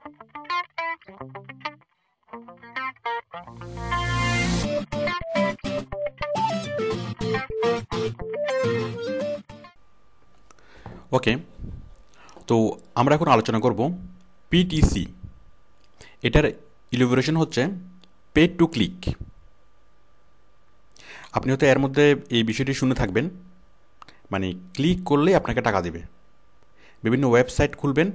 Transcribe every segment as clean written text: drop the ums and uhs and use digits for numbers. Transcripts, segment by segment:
ওকে, তো আমরা এখন আলোচনা করব পিটিসি। এটার ইলাবোরেশন হচ্ছে পে টু ক্লিক। আপনি হয়তো এর মধ্যে এই বিষয়টি শুনে থাকবেন, মানে ক্লিক করলেই আপনাকে টাকা দেবে। বিভিন্ন ওয়েবসাইট খুলবেন,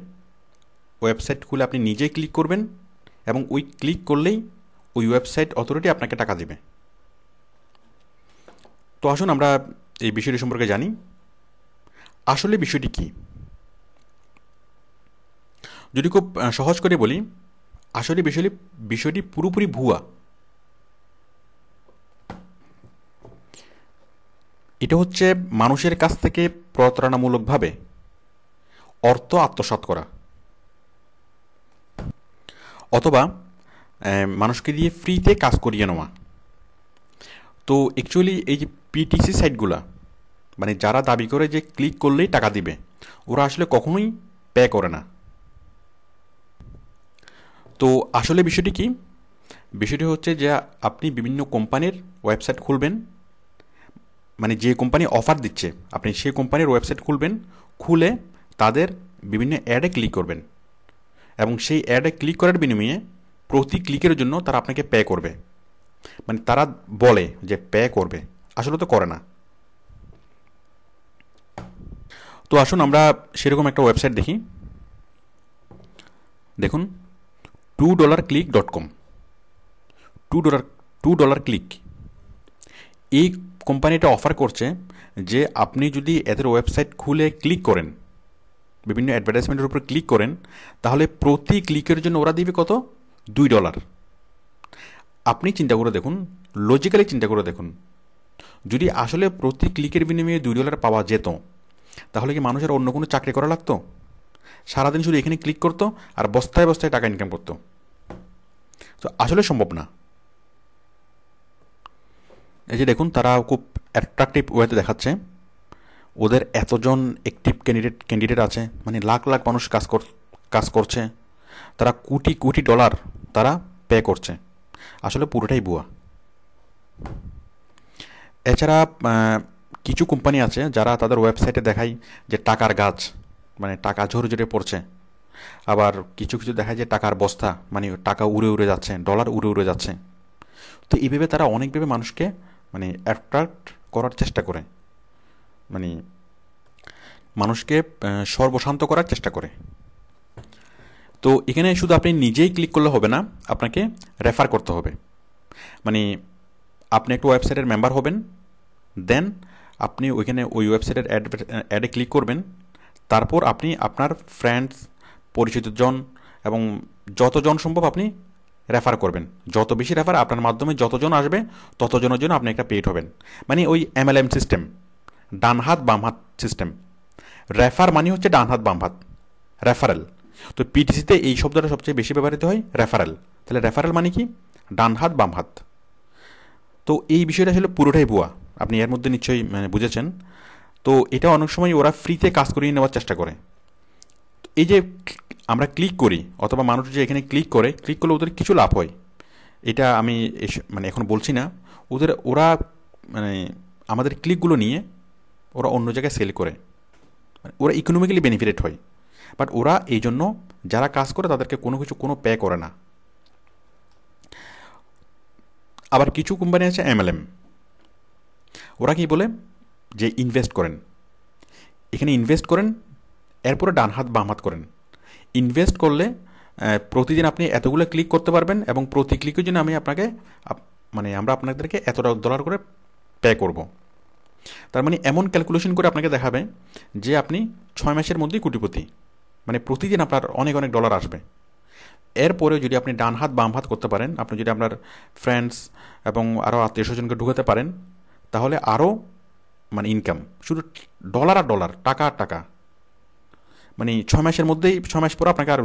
ওয়েবসাইট খুলে আপনি নিজেই ক্লিক করবেন এবং ওই ক্লিক করলেই ওই ওয়েবসাইট অথরিটি আপনাকে টাকা দেবে। তো আসুন আমরা এই বিষয়টি সম্পর্কে জানি। আসলে বিষয়টি কী, যদি খুব সহজ করে বলি, আসলে বিষয়টি পুরোপুরি ভুয়া। এটা হচ্ছে মানুষের কাছ থেকে প্রতারণামূলকভাবে অর্থ আত্মসাৎ করা, অথবা মানুষকে দিয়ে ফ্রিতে কাজ করিয়ে নেওয়া। তো অ্যাকচুয়ালি এই যে পিটিসি সাইটগুলা, মানে যারা দাবি করে যে ক্লিক করলেই টাকা দিবে, ওরা আসলে কখনোই পে করে না। তো আসলে বিষয়টি কি, বিষয়টি হচ্ছে যে আপনি বিভিন্ন কোম্পানির ওয়েবসাইট খুলবেন, মানে যে কোম্পানি অফার দিচ্ছে আপনি সেই কোম্পানির ওয়েবসাইট খুলবেন, খুলে তাদের বিভিন্ন অ্যাডে ক্লিক করবেন এবং সেই অ্যাডে ক্লিক করার বিনিময়ে প্রতি ক্লিকের জন্য তারা আপনাকে পে করবে। মানে তারা বলে যে পে করবে, আসলে তো করে না। তো আসুন আমরা সেরকম একটা ওয়েবসাইট দেখি। দেখুন, $2click.com, $2 ক্লিক। এই কোম্পানিটা অফার করছে যে আপনি যদি এদের ওয়েবসাইট খুলে ক্লিক করেন, বিভিন্ন অ্যাডভার্টাইজমেন্টের উপর ক্লিক করেন, তাহলে প্রতি ক্লিকের জন্য ওরা দিবে কত? $2। আপনি চিন্তা করে দেখুন, লজিক্যালি চিন্তা করে দেখুন, যদি আসলে প্রতি ক্লিকের বিনিময়ে $2 পাওয়া যেত, তাহলে কি মানুষের অন্য কোনো চাকরি করা লাগতো? সারাদিন শুধু এখানে ক্লিক করতো আর বস্তায় বস্তায় টাকা ইনকাম করতো? তো আসলে সম্ভব না। এই যে দেখুন, তারা খুব অ্যাট্রাকটিভ ওয়েতে দেখাচ্ছে ওদের এতজন অ্যাক্টিভ ক্যান্ডিডেট আছে, মানে লাখ লাখ মানুষ কাজ করছে, তারা কোটি কোটি ডলার তারা পে করছে। আসলে পুরোটাই ভুয়া। এছাড়া কিছু কোম্পানি আছে যারা তাদের ওয়েবসাইটে দেখায় যে টাকার গাছ, মানে টাকা ঝরে ঝরে পড়ছে। আবার কিছু কিছু দেখায় যে টাকার বস্তা, মানে টাকা উড়ে উড়ে যাচ্ছে, ডলার উড়ে উড়ে যাচ্ছে। তো এইভাবে তারা অনেকভাবে মানুষকে মানে অ্যাট্রাক্ট করার চেষ্টা করে, মানে মানুষকে সর্বশান্ত করার চেষ্টা করে। তো এখানে শুধু আপনি নিজেই ক্লিক করলে হবে না, আপনাকে রেফার করতে হবে। মানে আপনি একটা ওয়েবসাইটের মেম্বার হবেন, দেন আপনি ওইখানে ওই ওয়েবসাইটের অ্যাডে ক্লিক করবেন, তারপর আপনি আপনার ফ্রেন্ডস, পরিচিতজন এবং যতজন সম্ভব আপনি রেফার করবেন। যত বেশি রেফার আপনার মাধ্যমে যতজন আসবে, ততজনের জন্য আপনি একটা পেইড হবেন। মানে ওই MLM সিস্টেম, ডান হাত বাম হাত সিস্টেম। রেফার মানে হচ্ছে ডান হাত বাম হাত, রেফারেল। তো পিটিসিতে এই শব্দটা সবচেয়ে বেশি ব্যবহৃত হয়, রেফারেল। তাহলে রেফারেল মানে কি? ডান হাত বাম হাত। তো এই বিষয়টা আসলে পুরোটাই ভুয়া, আপনি এর মধ্যে নিশ্চয়ই বুঝেছেন। তো এটা অনেক সময় ওরা ফ্রিতে কাজ করিয়ে নেওয়ার চেষ্টা করে। এই যে আমরা ক্লিক করি, অথবা মানুষ যে এখানে ক্লিক করলে ওদের কিছু লাভ হয়, এটা আমি মানে এখন বলছি না। ওরা মানে আমাদের ক্লিকগুলো নিয়ে ওরা অন্য জায়গায় সেল করে, ওরা ইকোনমিক্যালি বেনিফিটেড হয়। বাট ওরা এই জন্য যারা কাজ করে তাদেরকে কোনো পে করে না। আবার কিছু কোম্পানি আছে MLM, ওরা কি বলে যে ইনভেস্ট করেন, এখানে ইনভেস্ট করেন, এরপরে ডান হাত বাম হাত করেন। ইনভেস্ট করলে প্রতিদিন আপনি এতগুলো ক্লিক করতে পারবেন এবং প্রতি ক্লিকের জন্য আমরা আপনাদেরকে এত $1 করে পে করব। তার মানে এমন ক্যালকুলেশন করে আপনাকে দেখাবে যে আপনি 6 মাসের মধ্যেই কোটিপতি, মানে প্রতিদিন আপনার অনেক অনেক ডলার আসবে। এরপরে যদি আপনি ডান হাত বাম হাত করতে পারেন, আপনি যদি আপনার ফ্রেন্ডস এবং আরও আত্মীয় স্বজনকে ঢুকাতে পারেন, তাহলে আরও মানে ইনকাম, শুধু ডলার আর ডলার, টাকা আর টাকা। মানে 6 মাসের মধ্যেই, 6 মাস পরে আপনাকে আর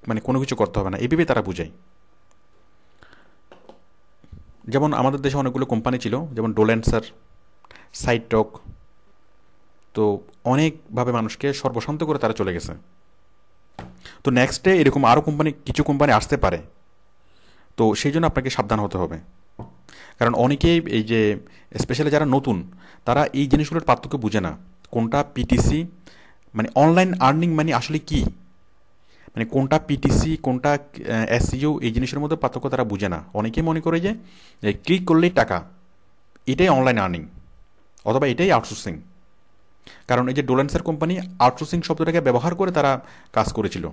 মানে কোনো কিছু করতে হবে না, এইভাবে তারা বুঝায়। যেমন আমাদের দেশে অনেকগুলো কোম্পানি ছিল, যেমন ডোল্যান্সার, সাইটটক। তো অনেকভাবে মানুষকে সর্বশান্ত করে তারা চলে গেছে। তো তো নেক্সটে এরকম আরও কিছু কোম্পানি আসতে পারে। তো সেই জন্য আপনাকে সাবধান হতে হবে। কারণ অনেকেই এই যে স্পেশালি যারা নতুন, তারা এই জিনিসগুলোর পার্থক্য বুঝে না। কোনটা পিটিসি, মানে অনলাইন আর্নিং মানে আসলে কি, মানে কোনটা পিটিসি কোনটা এসইও, এই জিনিসের মধ্যে পার্থক্য তারা বুঝে না। অনেকেই মনে করে যে ক্লিক করলেই টাকা, এটাই অনলাইন আর্নিং, অথবা এটাই আউটসোর্সিং। কারণ এই যে ডোলেন্সের কোম্পানি আউটসোর্সিং শব্দটাকে ব্যবহার করে তারা কাজ করেছিল,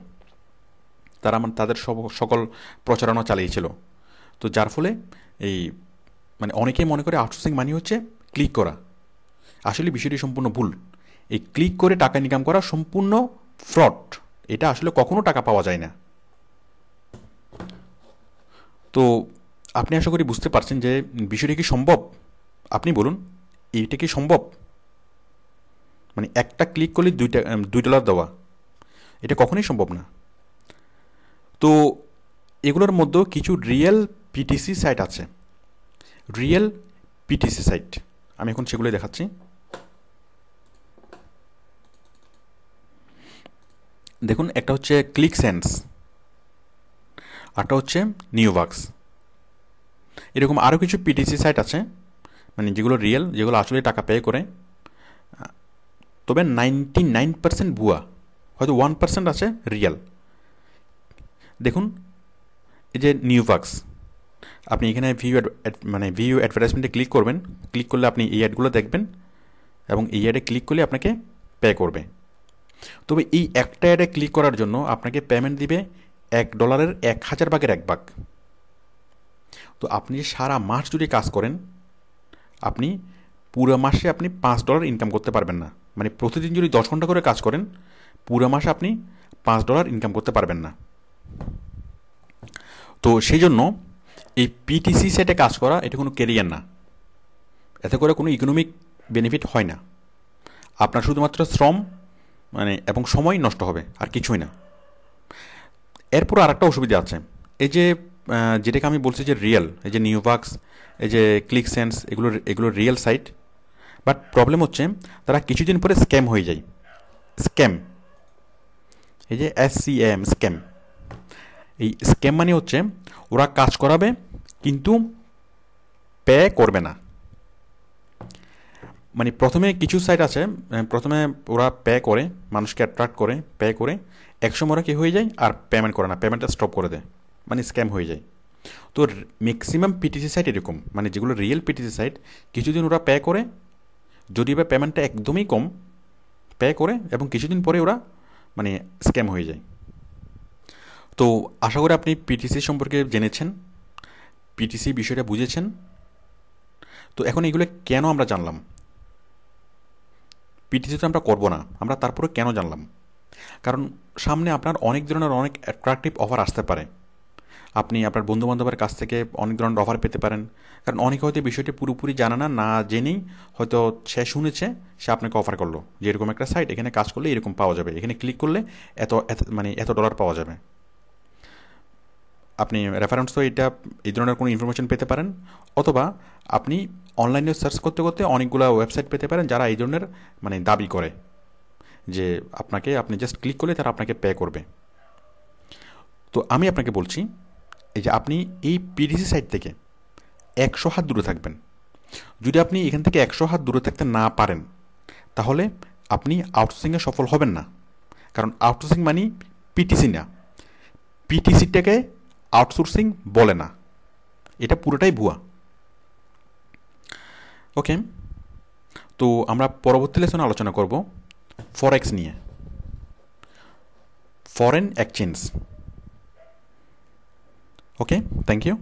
তারা তাদের সকল প্রচারণা চালিয়েছিল। তো যার ফলে এই মানে অনেকেই মনে করে আউটসোর্সিং মানে হচ্ছে ক্লিক করা। আসলে বিষয়টি সম্পূর্ণ ভুল। এই ক্লিক করে টাকা ইনকাম করা সম্পূর্ণ ফ্রড। এটা আসলে কখনো টাকা পাওয়া যায় না। তো আপনি আশা করি বুঝতে পারছেন যে বিষয়টি কি সম্ভব। আপনি বলুন, এইটা কি সম্ভব? মানে একটা ক্লিক করলে $2 দেওয়া, এটা কখনোই সম্ভব না। তো এগুলোর মধ্যেও কিছু রিয়েল পিটিসি সাইট আছে, রিয়েল পিটিসি সাইট। আমি এখন সেগুলোই দেখাচ্ছি। দেখুন, একটা হচ্ছে ক্লিক সেন্স, আরটা হচ্ছে নিউভাক্স। এরকম আরও কিছু পিটিসি সাইট আছে, মানে যেগুলো রিয়েল, যেগুলো আসলে টাকা পে করে। তবে 99% ভুয়া, হয়তো 1% আছে রিয়েল। দেখুন, এই যে নিউভাক্স, আপনি এখানে ভিউ অ্যাডভার্টাইজমেন্টে ক্লিক করবেন। ক্লিক করলে আপনি এই অ্যাডগুলো দেখবেন, এবং এই অ্যাডে ক্লিক করলে আপনাকে পে করবে। তবে এই একটা অ্যাডে ক্লিক করার জন্য আপনাকে পেমেন্ট দিবে $1 1000 ভাগের 1 ভাগ। তো আপনি সারা মাস যদি কাজ করেন, আপনি পুরো মাসে আপনি $5 ইনকাম করতে পারবেন না। মানে প্রতিদিন যদি 10 ঘন্টা করে কাজ করেন, পুরো মাসে আপনি $5 ইনকাম করতে পারবেন না। তো সেই জন্য এই পিটিসি সেটে কাজ করা এটা কোনো ক্যারিয়ার না। এতে করে কোনো ইকোনমিক বেনিফিট হয় না। আপনার শুধুমাত্র শ্রম এবং সময় নষ্ট হবে, আর কিছুই না। এরপর আর একটা অসুবিধা আছে। এই যে যেটাকে আমি বলছি যে রিয়েল, এই যে নিউভাক্স, এই যে ক্লিক সেন্স, এগুলো রিয়েল সাইট। বাট প্রবলেম হচ্ছে তারা কিছুদিন পরে স্ক্যাম হয়ে যায়। স্ক্যাম, এই যে SCAM, স্ক্যাম। এই স্ক্যাম মানে হচ্ছে ওরা কাজ করাবে কিন্তু পে করবে না। মানে প্রথমে কিছু সাইট আছে, প্রথমে ওরা পে করে, মানুষকে অ্যাট্রাক্ট করে, পে করে, একসময় ওরা কী হয়ে যায় আর পেমেন্ট করে না, পেমেন্টটা স্টপ করে দেয়, মানে স্ক্যাম হয়ে যায়। তো ম্যাক্সিমাম পিটিসি সাইট এরকম, মানে যেগুলো রিয়েল পিটিসি সাইট, কিছুদিন ওরা পে করে, যদি বা পেমেন্টটা একদমই কম, পে করে এবং কিছুদিন পরে ওরা মানে স্ক্যাম হয়ে যায়। তো আশা করি আপনি পিটিসি সম্পর্কে জেনেছেন, পিটিসি বিষয়টা বুঝেছেন। তো এখন এগুলো কেন আমরা জানলাম? পিটিসি তো আমরা করবো না, আমরা তারপরে কেন জানলাম? কারণ সামনে আপনার অনেক ধরনের অনেক অ্যাট্রাকটিভ অফার আসতে পারে। আপনি আপনার বন্ধুবান্ধবের কাছ থেকে অনেক ধরনের অফার পেতে পারেন। কারণ অনেকে হয়তো বিষয়টি পুরোপুরি জানে না, না জেনেই হয়তো সে শুনেছে, সে আপনাকে অফার করলো যে এরকম একটা সাইট, এখানে কাজ করলে এরকম পাওয়া যাবে, এখানে ক্লিক করলে এত $, পাওয়া যাবে। আপনি রেফারেন্স তো এই ধরনের কোনো ইনফরমেশন পেতে পারেন, অথবা আপনি অনলাইনে সার্চ করতে করতে অনেকগুলো ওয়েবসাইট পেতে পারেন যারা এই ধরনের দাবি করে যে আপনি জাস্ট ক্লিক করলে তারা আপনাকে পে করবে। তো আমি আপনাকে বলছি, এই যে আপনি এই পিডিসি সাইট থেকে 100 হাত দূরে থাকবেন। যদি আপনি এখান থেকে 100 হাত দূরে থাকতে না পারেন, তাহলে আপনি আউটসোর্সিংয়ে সফল হবেন না। কারণ আউটসোর্সিং মানে পিটিসি না, পিটিসিটাকে আউটসোর্সিং বলে না, এটা পুরোটাই ভুয়া। ওকে, তো আমরা পরবর্তী লেসনে আলোচনা করব ফরেক্স নিয়ে, foreign exchange. Okay, thank you.